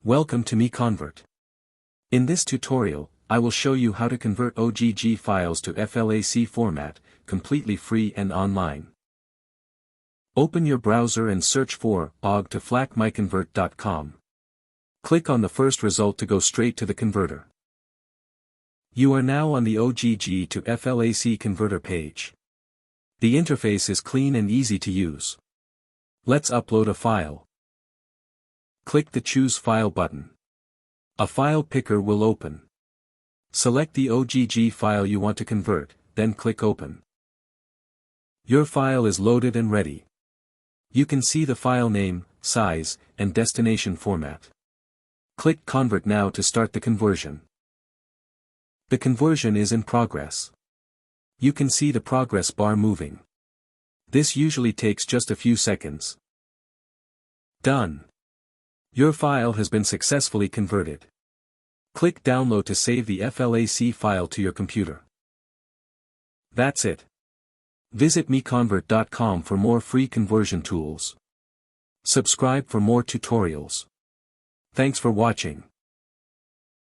Welcome to MiConvert. In this tutorial, I will show you how to convert OGG files to FLAC format, completely free and online. Open your browser and search for OGG to FLAC MiConvert.com. Click on the first result to go straight to the converter. You are now on the OGG to FLAC converter page. The interface is clean and easy to use. Let's upload a file. Click the Choose File button. A file picker will open. Select the OGG file you want to convert, then click Open. Your file is loaded and ready. You can see the file name, size, and destination format. Click Convert now to start the conversion. The conversion is in progress. You can see the progress bar moving. This usually takes just a few seconds. Done. Your file has been successfully converted. Click Download to save the FLAC file to your computer. That's it. Visit MiConvert.com for more free conversion tools. Subscribe for more tutorials. Thanks for watching.